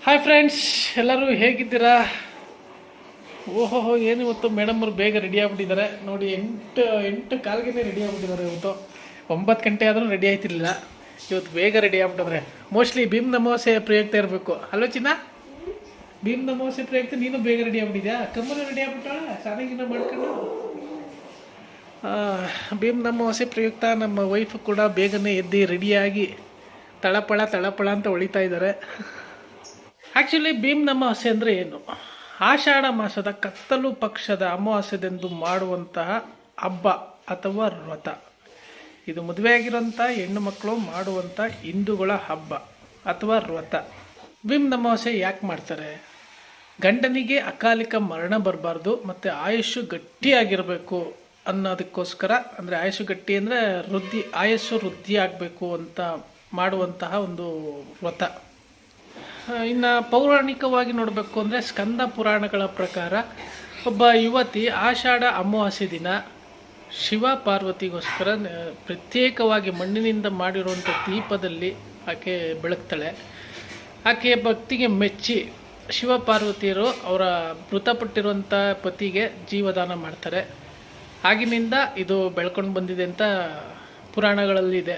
Hi friends, ಎಲ್ಲರೂ ಹೇಗಿದ್ದೀರಾ? ಓಹೋ, ಏನು ಇವತ್ತು ಮೇಡಮ್ ಅವರು ಬೇಗ ರೆಡಿ ಆಗಿಬಿಟ್ಟಿದ್ದಾರೆ ನೋಡಿ. ಎಂಟು ಕಾಲ್ಗೆ ರೆಡಿ ಆಗಿಬಿಟ್ಟಿದ್ದಾರೆ. ಇವತ್ತು 9 ಗಂಟೆ ಆದರೂ ರೆಡಿ ಆಯ್ತಿರ್ಲಿಲ್ಲ. ಇವತ್ತು ಬೇಗ ರೆಡಿ ಆಗ್ಬಿಟ್ಟಿದ್ರೆ ಮೋಸ್ಟ್ಲಿ ಭೀಮ್ ಅಮಾವಾಸ್ಯೆ ಪ್ರಯುಕ್ತ ಇರಬೇಕು ಅಲ್ವ ಚಿನ್ನ? ಭೀಮ್ ಅಮಾವಾಸ್ಯೆ ಪ್ರಯುಕ್ತ ನೀನು ಬೇಗ ರೆಡಿ ಆಗ್ಬಿಟ್ಟಿದ್ಯಾ? ಕಮ್ಮನ ರೆಡಿ ಆಗ್ಬಿಟ್ಟಾಳ ಚೆನ್ನಾಗಿನ ಮಾಡ್ಕೊಂಡು. ಭೀಮ್ ಅಮಾವಾಸ್ಯೆ ಪ್ರಯುಕ್ತ ನಮ್ಮ ವೈಫ್ ಕೂಡ ಬೇಗನೆ ಎದ್ದು ರೆಡಿಯಾಗಿ ತಳಪಳ ಅಂತ ಹೊಳಿತಾ ಇದ್ದಾರೆ. ಆ್ಯಕ್ಚುಲಿ ಭೀಮ್ ಅಮಾವಾಸ್ಯೆ ಅಂದರೆ ಏನು? ಆಷಾಢ ಮಾಸದ ಕತ್ತಲು ಪಕ್ಷದ ಅಮಾವಾಸ್ಯೆದೆಂದು ಮಾಡುವಂತಹ ಹಬ್ಬ ಅಥವಾ ವ್ರತ. ಇದು ಮದುವೆಯಾಗಿರೋಂಥ ಹೆಣ್ಣು ಮಕ್ಕಳು ಮಾಡುವಂಥ ಹಿಂದೂಗಳ ಹಬ್ಬ ಅಥವಾ ವ್ರತ. ಭೀಮ್ ಅಮಾವಾಸ್ಯೆ ಯಾಕೆ ಮಾಡ್ತಾರೆ? ಗಂಡನಿಗೆ ಅಕಾಲಿಕ ಮರಣ ಬರಬಾರ್ದು ಮತ್ತು ಆಯುಷ್ಯು ಗಟ್ಟಿಯಾಗಿರಬೇಕು ಅನ್ನೋದಕ್ಕೋಸ್ಕರ. ಅಂದರೆ ಆಯುಷ್ಯು ಗಟ್ಟಿ ಅಂದರೆ ಆಯುಷ್ಯು ವೃದ್ಧಿ ಆಗಬೇಕು ಅಂತ ಮಾಡುವಂತಹ ಒಂದು ವ್ರತ. ಇನ್ನು ಪೌರಾಣಿಕವಾಗಿ ನೋಡಬೇಕು ಅಂದರೆ ಸ್ಕಂದ ಪುರಾಣಗಳ ಪ್ರಕಾರ ಒಬ್ಬ ಯುವತಿ ಆಷಾಢ ಅಮಾವಾಸ್ಯೆ ದಿನ ಶಿವ ಪಾರ್ವತಿಗೋಸ್ಕರ ಪ್ರತ್ಯೇಕವಾಗಿ ಮಣ್ಣಿನಿಂದ ಮಾಡಿರುವಂಥ ದೀಪದಲ್ಲಿ ಆಕೆ ಬೆಳಗ್ತಾಳೆ. ಆಕೆಯ ಭಕ್ತಿಗೆ ಮೆಚ್ಚಿ ಶಿವ ಪಾರ್ವತಿಯರು ಅವರ ಮೃತಪಟ್ಟಿರುವಂಥ ಪತಿಗೆ ಜೀವದಾನ ಮಾಡ್ತಾರೆ. ಆಗಿನಿಂದ ಇದು ಬೆಳ್ಕೊಂಡು ಬಂದಿದೆ ಅಂತ ಪುರಾಣಗಳಲ್ಲಿದೆ.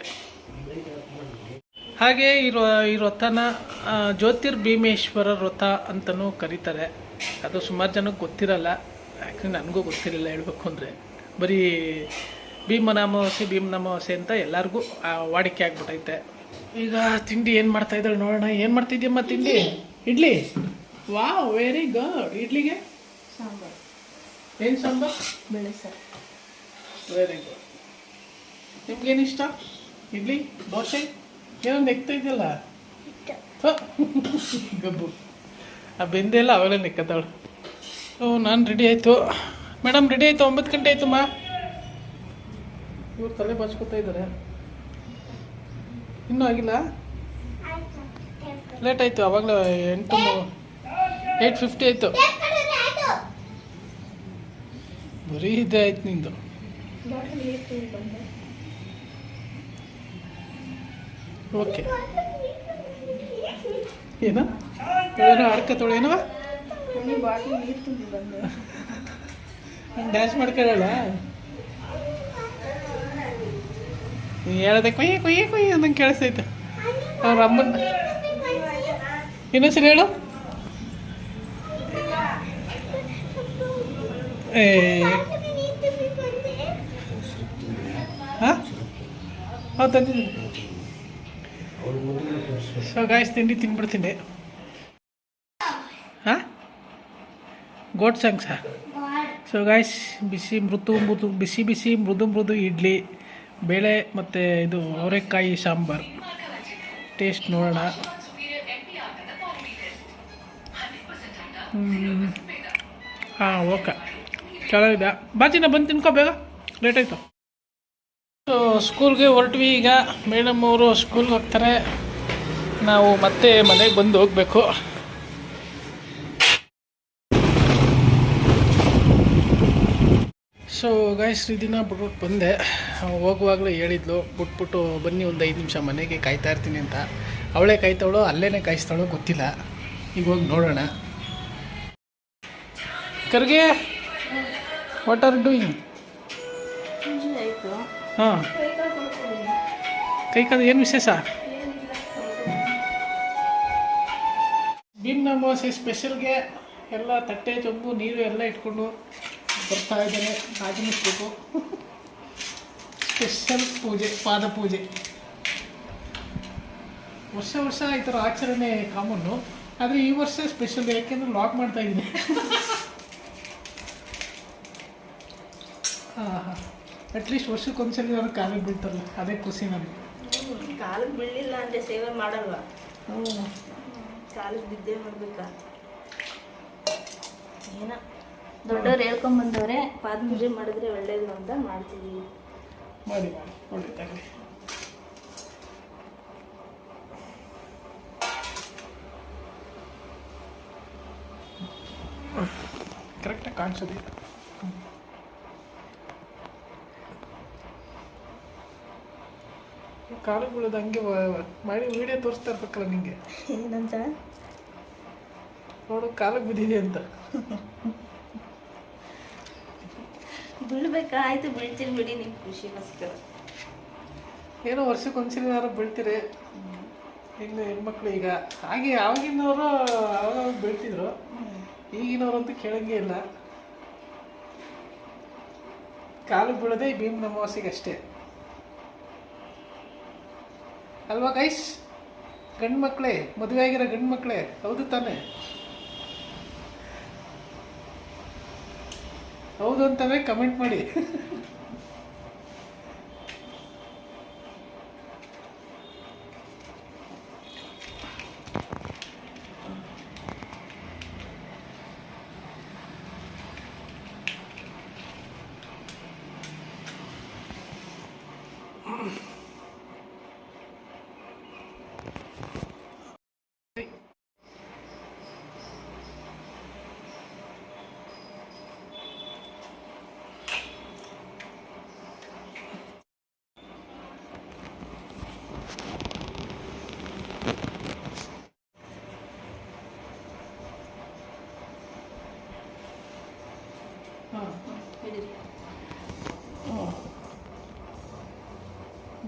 ಹಾಗೆ ಈ ವ್ರತನ ಜ್ಯೋತಿರ್ಭೀಮೇಶ್ವರ ವ್ರತ ಅಂತಲೂ ಕರೀತಾರೆ. ಅದು ಸುಮಾರು ಜನಕ್ಕೆ ಗೊತ್ತಿರಲ್ಲ. ಯಾಕಂದರೆ ನನಗೂ ಗೊತ್ತಿರಲಿಲ್ಲ ಹೇಳಬೇಕು ಅಂದರೆ. ಬರೀ ಭೀಮನ ಅಮಾವಾಸ್ಯೆ ಅಂತ ಎಲ್ಲರಿಗೂ ವಾಡಿಕೆ ಆಗ್ಬಿಟ್ಟೈತೆ. ಈಗ ತಿಂಡಿ ಏನು ಮಾಡ್ತಾಯಿದ್ದಾಳೆ ನೋಡೋಣ. ಏನು ಮಾಡ್ತಿದ್ಯಮ್ಮ ತಿಂಡಿ? ಇಡ್ಲಿ. Wow, very good. ಇಡ್ಲಿಗೆ ಸಾಂಬಾರು. ಏನು ಸಾಂಬಾರು? ಬೇಳೆ ಸಾರು. Very good. ನಿಮ್ಗೇನು ಇಷ್ಟ? ಇಡ್ಲಿ, ದೋಸೆ? ಏನೋ ನೆಕ್ತಾ ಇದೆಯಲ್ಲ ಗಬ್ಬು. ಆ ಬೆಂದೆಲ್ಲ ಅವೆಲ್ಲ ನೆಕ್ಕತ್ತಾಳು. ನಾನು ರೆಡಿ ಆಯಿತು. ಮೇಡಮ್ ರೆಡಿ ಆಯಿತು. 9 ಗಂಟೆ ಆಯಿತಮ್ಮ. ಇವ್ರು ತಲೆ ಬಾಚ್ಕೊತಾ ಇದ್ದಾರೆ. ಇನ್ನೂ ಆಗಿಲ್ಲ, ಲೇಟ್ ಆಯಿತು. ಆವಾಗಲೇ 8:50 ಆಯಿತು. ಬರೀ ಇದೇ ಆಯ್ತು ನಿಂದು. ಓಕೆ. ಏನೋ ಆಡ್ಕತ್ತೋಳು ಏನವ? ಡ್ಯಾನ್ಸ್ ಮಾಡ್ಕೊಳ್ಳಲ್ಲ ನೀ ಹೇಳ್ದೆ. ಕೊಯ್ಯಿ ಅಂದಂಗೆ ಕೇಳಿಸ್ತೈತೆ. ಅವ್ರ ಅಮ್ಮನ ಇನ್ನೊಂದ್ಸರಿ ಹೇಳು. ಹಾಂ ತಂದಿದ್ದೀನಿ. ಸೊ ಗಾಯ್ಸ್, ತಿಂಡಿ ತಿನ್ಬಿಡ್ತೀನಿ. ಹಾಂ, ಗೋಡ್ ಸಾಂಗ್ಸಾ? ಸೊ ಗಾಯ್ಸ್, ಬಿಸಿ ಮೃದು ಇಡ್ಲಿ, ಬೇಳೆ ಮತ್ತು ಇದು ಅವರೆಕಾಯಿ ಸಾಂಬಾರು. ಟೇಸ್ಟ್ ನೋಡೋಣ. ಹಾಂ, ಓಕೆ, ಚೆನ್ನಾಗಿದೆ. ಬಾಚಿನ ಬಂದು ತಿನ್ಕೋ ಬೇಗ, ಲೇಟ್ ಆಯಿತು. ಸೊ ಸ್ಕೂಲ್ಗೆ ಹೊರಟ್ವಿ. ಈಗ ಮೇಡಮ್ ಅವರು ಸ್ಕೂಲ್ಗೆ ಹೋಗ್ತಾರೆ. ನಾವು ಮತ್ತೆ ಮನೆಗೆ ಬಂದು ಹೋಗಬೇಕು. ಸೊ ಗಾಯ್ಸ್, ದಿನ ಬಿಟ್ಬಿಟ್ಟು ಬಂದೆ. ಹೋಗುವಾಗಲೂ ಹೇಳಿದ್ಲು ಬಿಟ್ಬಿಟ್ಟು ಬನ್ನಿ ಒಂದು 5 ನಿಮಿಷ ಮನೆಗೆ ಕಾಯ್ತಾ ಇರ್ತೀನಿ ಅಂತ. ಅವಳೇ ಕಾಯ್ತಾವಳೋ ಅಲ್ಲೇ ಕಾಯಿಸ್ತಾಳೋ ಗೊತ್ತಿಲ್ಲ. ಈಗ ಹೋಗಿ ನೋಡೋಣ. ಕರ್ಗೆ, ವಾಟ್ ಆರ್ ಡೂಯಿಂಗ್? ಹಾಂ, ಕೈ ಕಾಲು ಏನು ವಿಶೇಷ? ಭೀಮ್ ಅಮಾವಾಸ್ಯೆ ಸ್ಪೆಷಲ್ಗೆ ಎಲ್ಲ ತಟ್ಟೆ ಚೊಂಬು ನೀರು ಎಲ್ಲ ಇಟ್ಕೊಂಡು ಬರ್ತಾ ಇದ್ದಾರೆ. ಆಗಮಿಸ್ಬೇಕು. ಸ್ಪೆಷಲ್ ಪೂಜೆ, ಪಾದ ಪೂಜೆ. ವರ್ಷ ಈ ಥರ ಆಚರಣೆ ಕಾಮನ್ನು. ಆದರೆ ಈ ವರ್ಷ ಸ್ಪೆಷಲ್, ಯಾಕೆಂದ್ರೆ ಲಾಕ್ ಮಾಡ್ತಾ ಇದ್ದೀನಿ. ಹಾಂ, ಅಟ್ಲೀಸ್ಟ್ ವರ್ಷಕ್ಕೊಂದ್ಸಲಿ ನಾನು ಕಾಲಿಗೆ ಬೀಳ್ತಾರಲ್ಲ, ಅದೇ ಖುಷಿ ನನಗೆ. ಕಾಲಿಗೆ ಬೀಳಿಲ್ಲ ಅಂದರೆ ಸೇವೆ ಮಾಡಲ್ವ? ಕಾಲಿಗೆ ಬಿದ್ದೇ ಮಾಡ್ಬೇಕಾ? ಏನೋ ದೊಡ್ಡವ್ರು ಹೇಳ್ಕೊಂಬಂದವ್ರೆ ಪಾದ ಪೂಜೆ ಮಾಡಿದ್ರೆ ಒಳ್ಳೇದು ಅಂತ ಮಾಡ್ತೀವಿ. ಮಾಡಿ ಒಳ್ಳೇದಾಗಲಿ. ಕರೆಕ್ಟಾಗಿ ಕಾಣಿಸೋದಿಲ್ಲ. ಕಾಲು ಬೀಳೋದು ಹಂಗೆ ಮಾಡಿ ವಿಡಿಯೋ ತೋರಿಸ್ತಾ ಇರ್ಬೇಕಲ್ಲ ನಿಂಗೆ. ಏನಂತ ನೋಡು ಕಾಲಕ್ಕೆ ಬಿದ್ದಿದೆ ಅಂತ. ಬೀಳ್ಬೇಕಾಯ್ತು, ಬೀಳ್ತೀನಿ ಬಿಡಿ, ನಿಮ್ಮ ಖುಷಿಗೋಸ್ಕರ. ಏನೋ ವರ್ಷಕ್ಕೆ ಒಂದ್ಸಲ ಬೀಳ್ತೀರಿ. ಇನ್ನು ಹೆಣ್ಮಕ್ಳು ಈಗ ಹಾಗೆ ಆವಾಗಿನವರು ಆವಾಗ ಬೀಳ್ತಿದ್ರು, ಈಗಿನವ್ರಂತೂ ಕೇಳಂಗೆ ಇಲ್ಲ. ಕಾಲು ಬೀಳೋದೇ ಭೀಮನ ಅಮಾವಾಸ್ಯೆಗೆ ಅಷ್ಟೇ ಅಲ್ವಾ ಗೈಸ್? ಗಂಡು ಮಕ್ಕಳೇ, ಮದುವೆ ಆಗಿರೋ ಗಂಡು ಮಕ್ಕಳೇ, ಹೌದು ತಾನೆ? ಹೌದು ಅಂತವೇ ಕಮೆಂಟ್ ಮಾಡಿ. ಹಿಡೀರಿ.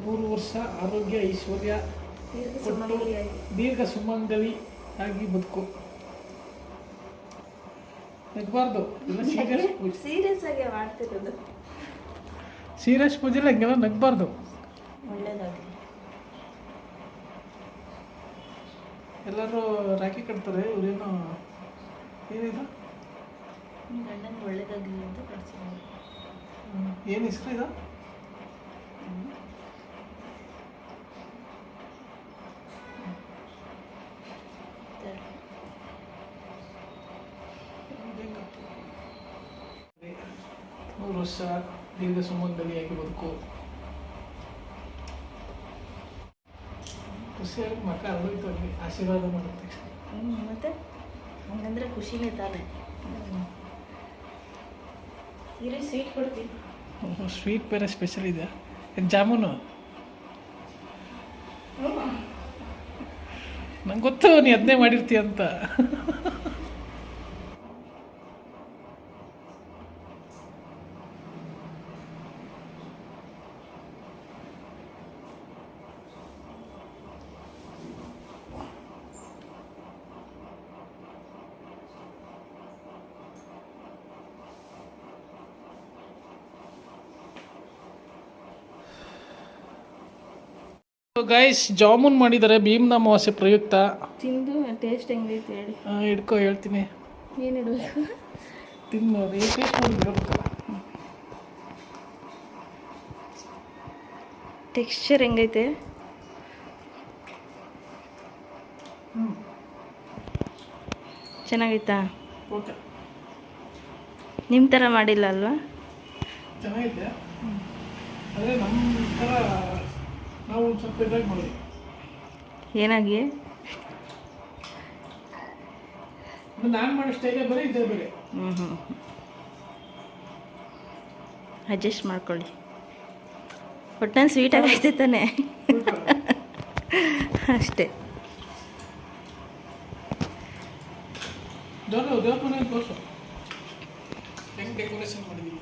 3 ವರ್ಷ ಆರೋಗ್ಯ ಐಶ್ವರ್ಯ ದೀರ್ಘ ಕೊಟ್ಟು ಸುಮಂಗಲಿಯಾಗಿ. ದೀರ್ಘ ಸುಮಂಗಲಿ ಆಗಿ ಬದುಕು. ನಗಬಾರ್ದು, ಸೀರಿಯಸ್ ಆಗಿ ಮಾಡ್ತಿರೋದು. ಸೀರಿಯಸ್ ಪೂಜೆಲ್ಲ ಹಂಗೆಲ್ಲ ನಗಬಾರ್ದು. ಒಳ್ಳೇದಾಗಲಿ. ಎಲ್ಲರೂ ರಾಖಿ ಕಟ್ತಾರೆ, ಇವ್ರೇನೋ ಏನಿದು ನಿಮ್ಮ ಗಂಡನಿಗೆ ಒಳ್ಳೇದಾಗಲಿ ಅಂತ ಕಳ್ಸಿರೋದು. ಏನು ಹೆಸರು ಇದು? ಮೂರು ವರ್ಷ ದೀರ್ಘ ಸುಮಂಗಲಿಯಾಗಿ ಬದುಕು. ಖುಷಿಯಾಗಿ ಮಕ್ಕ ಅರಳೋಯ್ತು, ಅಲ್ಲಿ ಆಶೀರ್ವಾದ ಮಾಡುತ್ತೆ. ಮತ್ತೆ ಹಂಗಂದ್ರೆ ಖುಷಿನೇ ತಾನೆ. ಇರಿ, ಸ್ವೀಟ್ ಕೊಡ್ತೀನಿ. ಸ್ವೀಟ್ ಬೇರೆ ಸ್ಪೆಷಲ್ ಇದೆ. ಜಾಮೂನು ನಂಗೆ ಗೊತ್ತು ನೀ ಅದನ್ನೇ ಮಾಡಿರ್ತೀಯ ಅಂತ. ಗೈಸ್, ಜಾಮೂನ್ ಮಾಡಿದ್ದಾರೆ ಭೀಮ್ನ ಅಮಾವಾಸ್ಯೆ ಪ್ರಯುಕ್ತ. ತಿಂದು ಟೇಸ್ಟ್ ಹೆಂಗೈತೆ ಹೇಳಿ. ಹಿಡ್ಕೊ, ಹೇಳ್ತೀನಿ. ಏನು ಇಡಬೇಕು? ತಿನ್ನು, ಟೇಸ್ಟ್ ಮಾಡಿ ಹೇಳ್ಬೇಕಲ್ಲ. ಟೆಕ್ಸ್ಚರ್ ಹೆಂಗೈತೆ? ಚೆನ್ನಾಗೈತಾ? ಓಕೆ, ನಿಮ್ಮ ಥರ ಮಾಡಿಲ್ಲ ಅಲ್ವಾ? ಚೆನ್ನಾಗಿದೆ. ಆದರೆ ನಮ್ಮ ಥರ ನಾವು ಒಂದು ಸ್ವಲ್ಪ ಇದಾಗಿ ಮಾಡಿದ್ವಿ. ಏನಾಗಿ? ನಾನು ಮಾಡೋ ಸ್ಟೈಲೇ ಬೇರೆ, ಇದೇ ಬೇರೆ. ಅಡ್ಜಸ್ಟ್ ಮಾಡ್ಕೊಳ್ಳಿ. ಒಟ್ಟಿನಲ್ಲಿ ಸ್ವೀಟ್ ಆಗೈತೆ ತಾನೆ, ಅಷ್ಟೇ. ದೇವ್ರ ಮನೆ ತೋರಿಸು ಹೆಂಗೆ ಡೆಕೋರೇಷನ್ ಮಾಡಿದ್ದೀವಿ.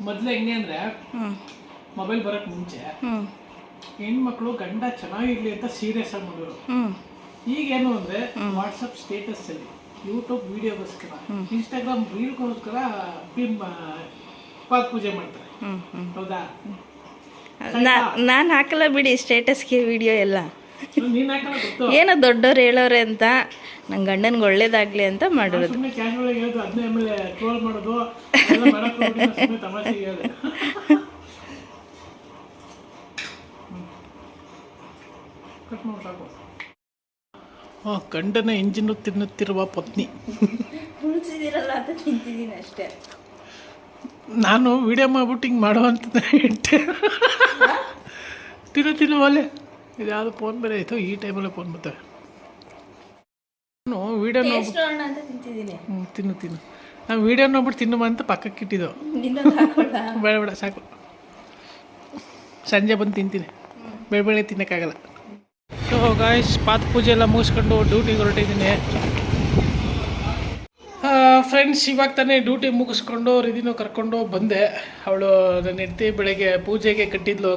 ಮೊದಲು ಹೆಂಗೆ ಅಂದರೆ, ಮೊಬೈಲ್ ಬರೋಕ್ಕೆ ಮುಂಚೆ ಹೆಣ್ಮಕ್ಳು ಗಂಡ ಚೆನ್ನಾಗಿರ್ಲಿ ಅಂತ ಸೀರಿಯಸ್ ಆಗಿ ಮಾಡೋರು. ಈಗೇನು ಅಂದರೆ ವಾಟ್ಸಪ್ ಸ್ಟೇಟಸ್ ಅಲ್ಲಿ, ಯೂಟ್ಯೂಬ್ ವಿಡಿಯೋಗೋಸ್ಕರ, ಇನ್ಸ್ಟಾಗ್ರಾಮ್ ರೀಲ್ಗೋಸ್ಕರ ಪಾದ ಪೂಜೆ ಮಾಡ್ತಾರೆ. ಹೌದಾ? ನಾನು ಹಾಕಲ್ಲ ಬಿಡಿ ಸ್ಟೇಟಸ್ಗೆ ವಿಡಿಯೋ ಎಲ್ಲ. ನೀನು ಹಾಕಲ್ಲ ಗೊತ್ತು, ಏನೋ ದೊಡ್ಡವ್ರು ಹೇಳೋರೆ ಅಂತ, ನನ್ನ ಗಂಡನಿಗೆ ಒಳ್ಳೇದಾಗಲಿ ಅಂತ ಮಾಡಿರೋದು. ಸುಮ್ಮನೆ ಕ್ಯಾಶುವಲ್ ಆಗಿ ಹೇಳೋದು, ಅದನ್ನೇ ಆಮೇಲೆ ಟ್ರೋಲ್ ಮಾಡೋದು, ಅದೆಲ್ಲ ಮಾಡಕ್ಕೆ ಹೋಗ್ಬಿಟ್ಟು ಸುಮ್ಮನೆ ತಮಾಷೆಗೆ ಹೇಳಿದೆ. ಕಟ್ ಮಾಡಿ ಸಾಕು. ಗಂಡನ ಎಂಜಿನು ತಿನ್ನುತ್ತಿರುವ ಪತ್ನಿ. ಉಳಿಸಿದಿರಲ್ಲ ಅಂತ ತಿಂತಿದ್ದೀನಿ ಅಷ್ಟೇ. ನಾನು ವಿಡಿಯೋ ಮಾಡ್ಬಿಟ್ಟು ಹಿಂಗೆ ಮಾಡುವಂತ ಇಟ್ಟೆ. ತಿನ್ನು ಒಲೆ. ಇದು ಯಾವುದು ಫೋನ್ ಬೇರೆ ಆಯಿತು, ಈ ಟೈಮಲ್ಲೇ ಫೋನ್ ಬರ್ತವೆ. ನಾನು ವಿಡಿಯೋ ಟೇಸ್ಟ್ ನೋಡೋಣ ಅಂತ ತಿಂತಿದ್ದೀನಿ. ತಿನ್ನು ತಿನ್ನು. ನಾವು ವಿಡಿಯೋ ನೋಡ್ಬಿಟ್ಟು ತಿನ್ನುವ ಅಂತ ಪಕ್ಕಕ್ಕೆ ಇಟ್ಟಿದ್ದು. ಇನ್ನೊಂದು ಹಾಕೊಳ್ಳ. ಬೇಡ ಬೇಡ ಸಾಕು, ಸಂಜೆ ಬಂದು ತಿಂತೀನಿ, ಬೆಳೆ ತಿನ್ನೋಕ್ಕಾಗಲ್ಲ. ಸೊ ಗಾಯ್ಸ್, ಪಾದ ಪೂಜೆ ಎಲ್ಲ ಮುಗಿಸ್ಕೊಂಡು ಡ್ಯೂಟಿಗೆ ಹೊರಟಿದ್ದೀನಿ. ಫ್ರೆಂಡ್ಸ್, ಇವಾಗ ತಾನೇ ಡ್ಯೂಟಿ ಮುಗಿಸ್ಕೊಂಡು ರಿದಿನೂ ಕರ್ಕೊಂಡು ಬಂದೆ. ಅವಳು ನನ್ನ ಹೆಂಡತಿ ಬೆಳಗ್ಗೆ ಪೂಜೆಗೆ ಕಟ್ಟಿದ್ಲು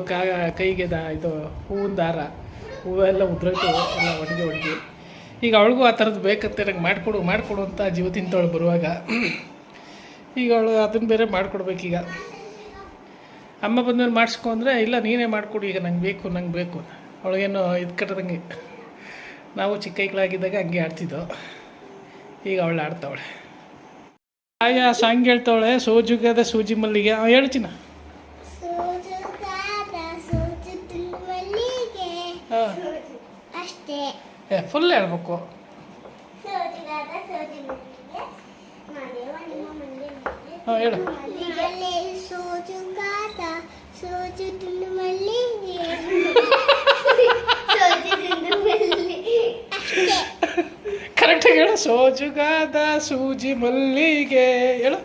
ಕೈಗೆ ಇದು ಹೂವಿನ ದಾರ, ಹೂವೆಲ್ಲ ಉದ್ರೋಯ್ತು, ಎಲ್ಲ ಒಣಗಿ. ಈಗ ಅವಳಿಗೂ ಆ ಥರದ್ದು ಬೇಕಂತೆ, ನಂಗೆ ಮಾಡಿಕೊಡು ಅಂತ ಜೀವ ತಿಂತವಳು ಬರುವಾಗ. ಈಗ ಅವಳು ಅದನ್ನು ಬೇರೆ ಮಾಡಿಕೊಡ್ಬೇಕೀಗ. ಅಮ್ಮ ಬಂದ್ಮೇಲೆ ಮಾಡಿಸ್ಕೊ ಅಂದರೆ, ಇಲ್ಲ ನೀನೇ ಮಾಡಿಕೊಡು, ಈಗ ನಂಗೆ ಬೇಕು. ಅವಳಿಗೇನು ಇದು ಕಟ್ಟದಂಗೆ. ನಾವು ಚಿಕ್ಕ ಐಕ್ಳಾಗಿದ್ದಾಗ ಹಂಗೆ ಆಡ್ತಿದ್ದೋ, ಈಗ ಅವಳು ಆಡ್ತಾವಳೆ. ಆಯಾ ಸಾಂಗ್ ಹೇಳ್ತಾವಳೆ, ಸೋಜುಗಾದ ಸೂಜಿ ಮಲ್ಲಿಗೆ. ಹೇಳ್ತೀನ ಅಷ್ಟೇ, ಫುಲ್ ಹೇಳ್ಬೇಕು. ಹಾಂ ಹೇಳು. ಕರೆಕ್ಟಾಗಿ ಹೇಳು. ಸೋಜುಗಾದ ಸೂಜಿ ಮಲ್ಲಿಗೆ ಹೇಳು.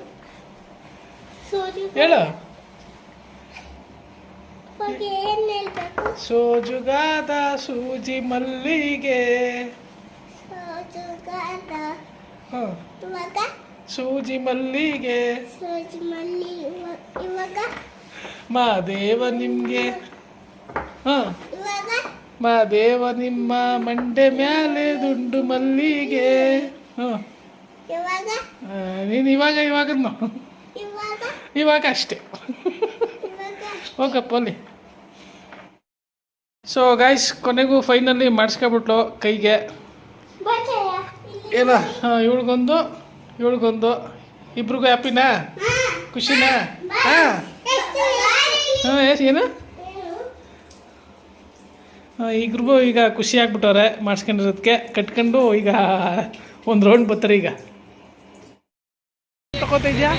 ಸೋಜುಗಾದ ಸೂಜಿ ಮಲ್ಲಿಗೆ, ಸೂಜಿ ಮಲ್ಲಿಗೆ, ಮಾದೇವ ನಿಮ್ಗೆ, ಮಾದೇವ ನಿಮ್ಮ ಮಂಡೆ ಮ್ಯಾಲೆ ದುಂಡು ಮಲ್ಲಿಗೆ. ನೀನು ಇವಾಗ ಅಷ್ಟೇ ಹೋಗಪ್ಪ ಅಲ್ಲಿ. ಸೊ ಗಾಯ್ಸ್, ಕೊನೆಗೂ ಫೈನಲಿ ಮಾಡಿಸ್ಕೊಬಿಟ್ಲು ಕೈಗೆ. ಏನ ಇವಳಿಗೊಂದು ಇಬ್ರಿಗೂ ಹ್ಯಾಪಿನಾ, ಖುಷಿನಾ? ಹಾಂ ಏನು ಇಬ್ರಿಗೂ ಈಗ ಖುಷಿ ಆಗ್ಬಿಟ್ಟವ್ರೆ ಮಾಡಿಸ್ಕೊಂಡಿರೋದಕ್ಕೆ. ಕಟ್ಕೊಂಡು ಈಗ ಒಂದು ರೌಂಡ್ ಬರ್ತಾರೆ. ಈಗ ತಗೋತಿದ್ಯಾ?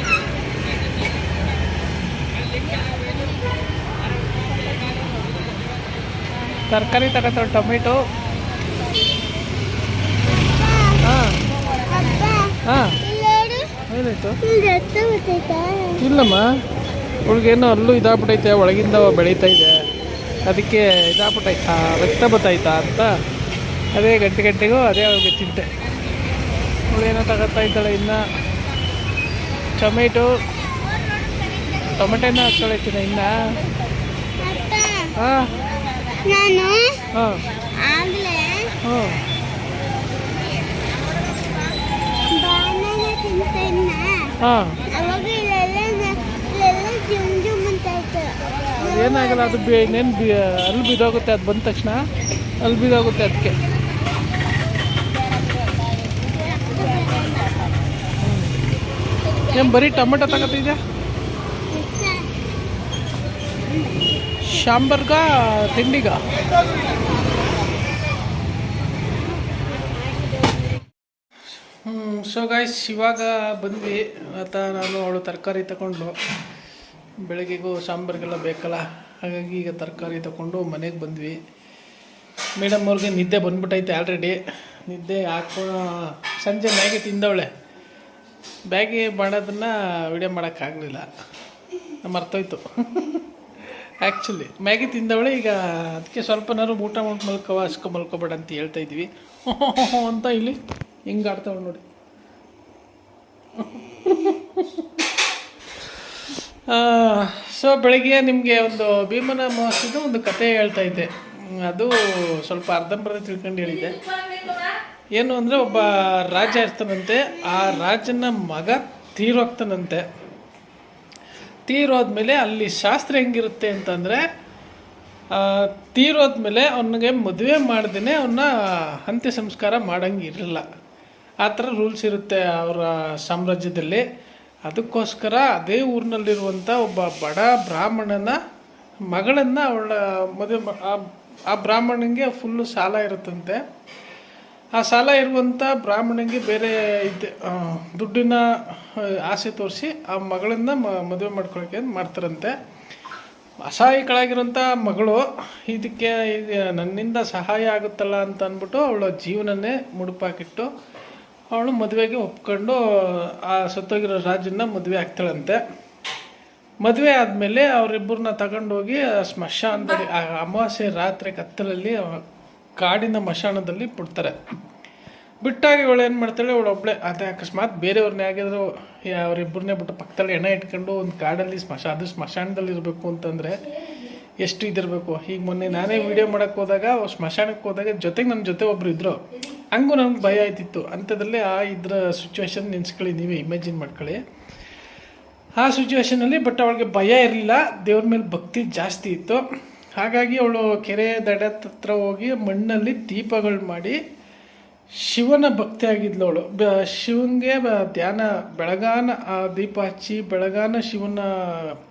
ತರಕಾರಿ ತಗೋತಾಳೆ, ಟೊಮೆಟೊ. ಹಾಂ ಏನಾಯ್ತು? ಇಲ್ಲಮ್ಮ, ಅವಳಿಗೇನೋ ಅಲ್ಲೂ ಇದಾಗ್ಬಿಟ್ಟೈತೆ, ಒಳಗಿಂದ ಬೆಳೀತಾ ಇದೆ, ಅದಕ್ಕೆ ಇದಾಗ್ಬಿಟ್ಟೈತಾ, ರಕ್ತ ಬತ್ತಾಯ್ತಾ ಅಂತ ಅದೇ ಗಂಟೆಗೂ ಅದೇ ಅವ್ರಿಗೆ ಚಿಂತೆ. ಅವಳೇನೋ ತಗೋತಾ ಇದ್ದಾಳೆ. ಇನ್ನು ಟೊಮೆಟೊನ ಹಾಕ್ಕೊಳೈತಿನ ಇನ್ನು. ಹಾಂ ಹಾಂ ಹಾಂ ಹಾಂ ಏನಾಗಲ್ಲ, ಅದು ಇನ್ನೇನು ಅಲ್ಲಿ ಬಿದ್ದೋಗುತ್ತೆ, ಅದು ಬಂದ ತಕ್ಷಣ ಅಲ್ಲಿ ಬಿದ್ದೋಗುತ್ತೆ. ಅದಕ್ಕೆ ಏನು ಬರೀ ಟೊಮೆಟೊ ತಗೋತಿದ್ಯಾ? ಶಾಂಬರ್ಗ ತಿಂಡಿಗ? ಸೊ ಗಾಯ್ಸ್, ಇವಾಗ ಬಂದ್ವಿ. ನಾನು ಅವಳು ತರಕಾರಿ ತಗೊಂಡು, ಬೆಳಗ್ಗೆಗೂ ಸಾಂಬಾರಿಗೆಲ್ಲ ಬೇಕಲ್ಲ, ಹಾಗಾಗಿ ಈಗ ತರಕಾರಿ ತಗೊಂಡು ಮನೆಗೆ ಬಂದ್ವಿ. ಮೇಡಮ್ ಅವ್ರಿಗೆ ನಿದ್ದೆ ಬಂದ್ಬಿಟ್ಟೈತೆ ಆಲ್ರೆಡಿ. ನಿದ್ದೆ ಸಂಜೆ ಮ್ಯಾಗಿ ತಿಂದವಳೆ. ಬ್ಯಾಗಿ ಮಾಡೋದನ್ನು ವಿಡಿಯೋ ಮಾಡೋಕ್ಕಾಗಲಿಲ್ಲ, ಮರ್ತೋಯ್ತು. Actually Maggi ತಿಂದವಳೆ. ಈಗ ಅದಕ್ಕೆ ಸ್ವಲ್ಪನಾರು ಊಟ ಮಾಡಿ ಮಲ್ಕೋಬೇಡ ಅಂತ ಹೇಳ್ತಾಯಿದ್ವಿ ಅಂತ ಇಲ್ಲಿ ಹಿಂಗೆ ಆಡ್ತಾವಳು ನೋಡಿ. ಸೊ ಬೆಳಗ್ಗೆ ನಿಮಗೆ ಒಂದು ಭೀಮನ ಮಹೋತ್ಸವದ ಒಂದು ಕತೆ ಹೇಳ್ತಾ ಇದ್ದೆ. ಅದು ಸ್ವಲ್ಪ ಅರ್ಧಂಬರ್ಧ ತಿಳ್ಕೊಂಡು ಹೇಳಿದ್ದೆ. ಏನು ಅಂದರೆ, ಒಬ್ಬ ರಾಜ ಇರ್ತಾನಂತೆ. ಆ ರಾಜನ ಮಗ ತೀರೋಗ್ತಾನಂತೆ. ತೀರೋದ್ಮೇಲೆ ಅಲ್ಲಿ ಶಾಸ್ತ್ರ ಹೆಂಗಿರುತ್ತೆ ಅಂತಂದರೆ, ತೀರೋದ್ಮೇಲೆ ಅವನಿಗೆ ಮದುವೆ ಮಾಡ್ದೇ ಅವನ್ನ ಅಂತ್ಯ ಸಂಸ್ಕಾರ ಮಾಡೋಂಗಿರಲಿಲ್ಲ. ಆ ಥರ ರೂಲ್ಸ್ ಇರುತ್ತೆ ಅವರ ಸಾಮ್ರಾಜ್ಯದಲ್ಲಿ. ಅದಕ್ಕೋಸ್ಕರ ಅದೇ ಊರಿನಲ್ಲಿರುವಂಥ ಒಬ್ಬ ಬಡ ಬ್ರಾಹ್ಮಣನ ಮಗಳನ್ನು ಅವಳ ಮದುವೆ, ಆ ಬ್ರಾಹ್ಮಣನಿಗೆ ಫುಲ್ಲು ಸಾಲ ಇರುತ್ತಂತೆ. ಆ ಸಾಲ ಇರುವಂಥ ಬ್ರಾಹ್ಮಣನಿಗೆ ಬೇರೆ ದುಡ್ಡಿನ ಆಸೆ ತೋರಿಸಿ ಆ ಮಗಳನ್ನು ಮದುವೆ ಮಾಡ್ಕೊಳ್ಳೋಕೆ ಮಾಡ್ತಾರಂತೆ. ಅಸಹಾಯಕಳಾಗಿರೋಂಥ ಮಗಳು ಇದಕ್ಕೆ ನನ್ನಿಂದ ಸಹಾಯ ಆಗುತ್ತಲ್ಲ ಅಂತ ಅಂದ್ಬಿಟ್ಟು ಅವಳ ಜೀವನನೇ ಮುಡುಪಾಕಿಟ್ಟು ಅವಳು ಮದುವೆಗೆ ಒಪ್ಕೊಂಡು ಆ ಸತ್ತೋಗಿರೋ ರಾಜನ್ನ ಮದುವೆ ಆಗ್ತಾಳಂತೆ. ಮದುವೆ ಆದಮೇಲೆ ಅವರಿಬ್ಬರನ್ನ ತಗೊಂಡೋಗಿ ಸ್ಮಶಾನದಲ್ಲಿ ಆ ಅಮಾವಾಸ್ಯೆ ರಾತ್ರಿ ಕತ್ತಲಲ್ಲಿ ಕಾಡಿನ ಮಶಾನದಲ್ಲಿ ಬಿಡ್ತಾರೆ. ಬಿಟ್ಟಾಗ ಇವಳು ಏನು ಮಾಡ್ತಾಳೆ, ಇವಳು ಒಬ್ಬಳೆ ಅದೇ ಅಕಸ್ಮಾತ್ ಬೇರೆಯವ್ರನ್ನ ಆಗಿದ್ರು ಅವರಿಬ್ಬರನ್ನೇ ಬಿಟ್ಟು ಪಕ್ಕದಲ್ಲಿ ಎಣ್ಣೆ ಇಟ್ಕೊಂಡು ಒಂದು ಕಾಡಲ್ಲಿ ಅದು ಸ್ಮಶಾನದಲ್ಲಿ ಇರಬೇಕು ಅಂತಂದರೆ ಎಷ್ಟು ಇದಿರಬೇಕು. ಈಗ ಮೊನ್ನೆ ನಾನೇ ವೀಡಿಯೋ ಮಾಡೋಕ್ಕೆ ಹೋದಾಗ ಸ್ಮಶಾನಕ್ಕೆ ಹೋದಾಗ ಜೊತೆಗೆ ನನ್ನ ಜೊತೆ ಒಬ್ಬರು ಇದ್ದರು, ಹಂಗೂ ನನಗೆ ಭಯ ಆಯ್ತಿತ್ತು. ಅಂಥದ್ರಲ್ಲಿ ಇದ್ರ ಸಿಚುವೇಶನ್ ನೆನೆಸ್ಕೊಳ್ಳಿ, ನೀವೇ ಇಮ್ಯಾಜಿನ್ ಮಾಡ್ಕೊಳ್ಳಿ ಆ ಸಿಚುವೇಶನಲ್ಲಿ. ಬಟ್ ಅವಳಿಗೆ ಭಯ ಇರಲಿಲ್ಲ, ದೇವ್ರ ಮೇಲೆ ಭಕ್ತಿ ಜಾಸ್ತಿ ಇತ್ತು. ಹಾಗಾಗಿ ಅವಳು ಕೆರೆ ದಡದ ಹತ್ರ ಹೋಗಿ ಮಣ್ಣಲ್ಲಿ ದೀಪಗಳು ಮಾಡಿ ಶಿವನ ಭಕ್ತಿ ಆಗಿದ್ಲು ಅವಳು. ಶಿವನಿಗೆ ಧ್ಯಾನ ಬೆಳಗಾನ ಆ ದೀಪ ಹಚ್ಚಿ ಬೆಳಗಾನ ಶಿವನ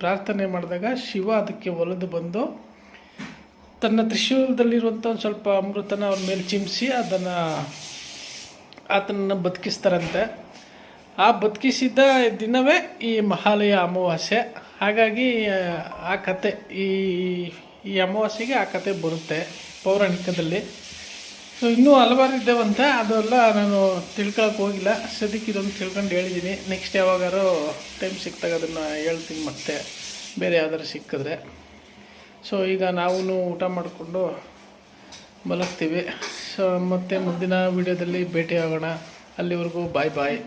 ಪ್ರಾರ್ಥನೆ ಮಾಡಿದಾಗ ಶಿವ ಅದಕ್ಕೆ ಒಲಿದು ಬಂದು ತನ್ನ ತ್ರಿಶೂಲದಲ್ಲಿರುವಂಥ ಒಂದು ಸ್ವಲ್ಪ ಅಮೃತನ ಅವ್ರ ಮೇಲೆ ಚಿಮ್ಮಿಸಿ ಆತನನ್ನು ಬದುಕಿಸ್ತಾರಂತೆ. ಆ ಬದುಕಿಸಿದ ದಿನವೇ ಈ ಮಹಾಲಯ ಅಮಾವಾಸ್ಯೆ. ಹಾಗಾಗಿ ಆ ಕತೆ ಈ ಅಮಾವಾಸ್ಯೆಗೆ ಆ ಕತೆ ಬರುತ್ತೆ ಪೌರಾಣಿಕದಲ್ಲಿ. ಸೊ ಇನ್ನೂ ಹಲವಾರು ಇದ್ದೇವಂತೆ, ಅದೆಲ್ಲ ನಾನು ತಿಳ್ಕೊಳಕ್ಕೆ ಹೋಗಿಲ್ಲ. ಸದ್ಯಕ್ಕೆ ಇದೊಂದು ತಿಳ್ಕೊಂಡು ಹೇಳಿದ್ದೀನಿ. ನೆಕ್ಸ್ಟ್ ಯಾವಾಗಾರು ಟೈಮ್ ಸಿಕ್ತಾಗ ಅದನ್ನು ಹೇಳ್ತೀನಿ ಮತ್ತೆ ಬೇರೆ ಯಾವ್ದಾರು ಸಿಕ್ಕಿದ್ರೆ. ಸೊ ಈಗ ನಾವು ಊಟ ಮಾಡಿಕೊಂಡು ಮಲಗ್ತೀವಿ. ಸೊ ಮತ್ತೆ ಮುಂದಿನ ವೀಡಿಯೋದಲ್ಲಿ ಭೇಟಿ ಆಗೋಣ. ಅಲ್ಲಿವರೆಗೂ ಬಾಯ್ ಬಾಯ್.